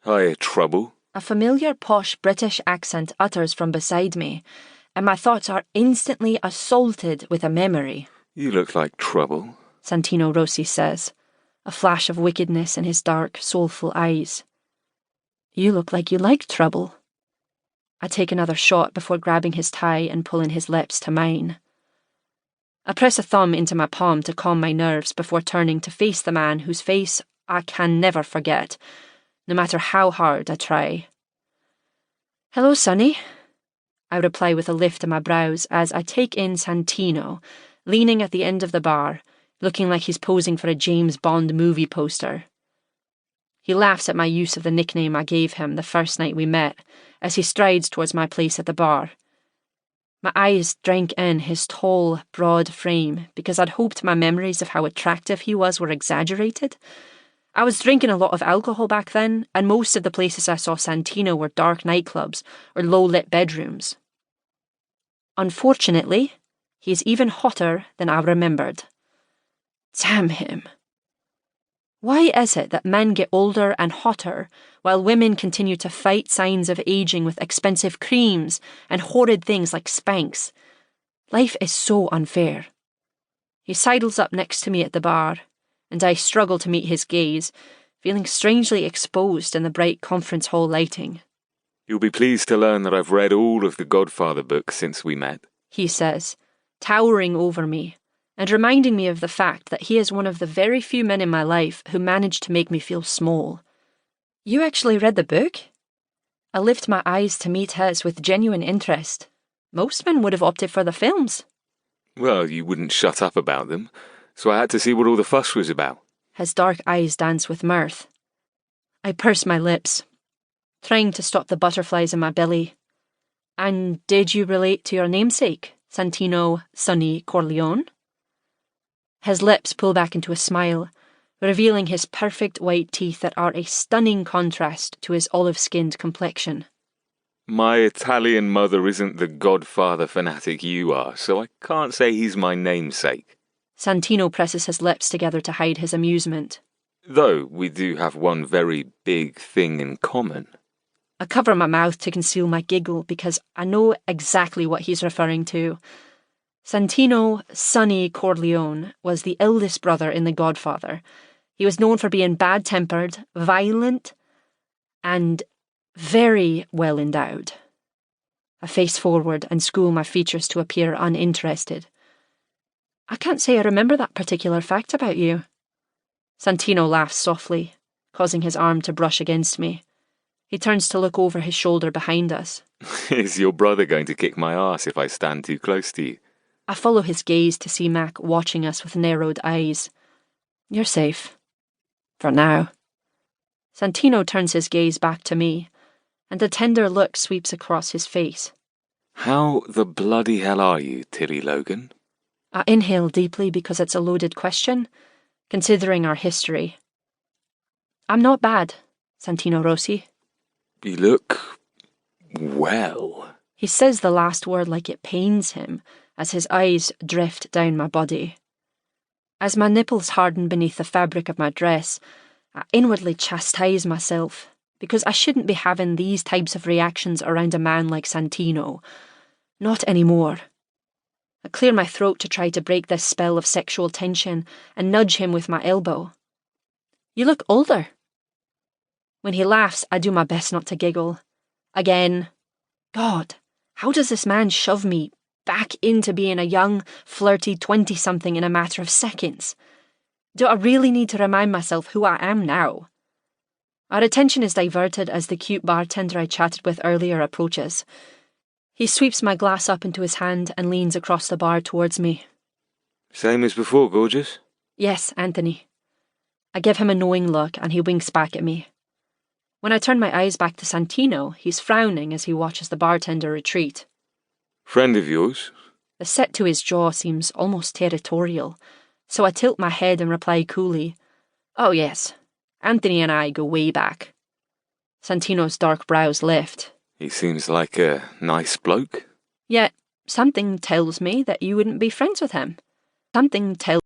Hiya, Trouble. A familiar posh British accent utters from beside me, and my thoughts are instantly assaulted with a memory. You look like trouble, Santino Rossi says, a flash of wickedness in his dark, soulful eyes. You look like you like trouble. I take another shot before grabbing his tie and pulling his lips to mine. I press a thumb into my palm to calm my nerves before turning to face the man whose face I can never forget, no matter how hard I try. Hello, Sonny. I reply with a lift to my brows as I take in Santino, leaning at the end of the bar, looking like he's posing for a James Bond movie poster. He laughs at my use of the nickname I gave him the first night we met, as he strides towards my place at the bar. My eyes drink in his tall, broad frame because I'd hoped my memories of how attractive he was were exaggerated. I was drinking a lot of alcohol back then, and most of the places I saw Santino were dark nightclubs or low-lit bedrooms. Unfortunately, he's even hotter than I remembered. Damn him. Why is it that men get older and hotter while women continue to fight signs of aging with expensive creams and horrid things like Spanx? Life is so unfair. He sidles up next to me at the bar, and I struggle to meet his gaze, feeling strangely exposed in the bright conference hall lighting. You'll be pleased to learn that I've read all of the Godfather books since we met, he says, towering over me, and reminding me of the fact that he is one of the very few men in my life who managed to make me feel small. You actually read the book? I lift my eyes to meet his with genuine interest. Most men would have opted for the films. Well, you wouldn't shut up about them, so I had to see what all the fuss was about. His dark eyes dance with mirth. I purse my lips, trying to stop the butterflies in my belly. And did you relate to your namesake, Santino Sonny Corleone? His lips pull back into a smile, revealing his perfect white teeth that are a stunning contrast to his olive-skinned complexion. My Italian mother isn't the Godfather fanatic you are, so I can't say he's my namesake. Santino presses his lips together to hide his amusement. Though we do have one very big thing in common. I cover my mouth to conceal my giggle because I know exactly what he's referring to. Santino Sonny Corleone was the eldest brother in The Godfather. He was known for being bad-tempered, violent, and very well endowed. I face forward and school my features to appear uninterested. I can't say I remember that particular fact about you. Santino laughs softly, causing his arm to brush against me. He turns to look over his shoulder behind us. Is your brother going to kick my ass if I stand too close to you? I follow his gaze to see Mac watching us with narrowed eyes. You're safe. For now. Santino turns his gaze back to me, and a tender look sweeps across his face. How the bloody hell are you, Tilly Logan? I inhale deeply because it's a loaded question, considering our history. I'm not bad, Santino Rossi. You look... well. He says the last word like it pains him as his eyes drift down my body. As my nipples harden beneath the fabric of my dress, I inwardly chastise myself because I shouldn't be having these types of reactions around a man like Santino. Not anymore. I clear my throat to try to break this spell of sexual tension and nudge him with my elbow. You look older. When he laughs, I do my best not to giggle. Again. God, how does this man shove me back into being a young, flirty 20-something in a matter of seconds? Do I really need to remind myself who I am now? Our attention is diverted as the cute bartender I chatted with earlier approaches. He sweeps my glass up into his hand and leans across the bar towards me. Same as before, gorgeous? Yes, Anthony. I give him a knowing look and he winks back at me. When I turn my eyes back to Santino, he's frowning as he watches the bartender retreat. Friend of yours? The set to his jaw seems almost territorial, so I tilt my head and reply coolly, Oh yes, Anthony and I go way back. Santino's dark brows lift. He seems like a nice bloke. Yet, something tells me that you wouldn't be friends with him. Something tells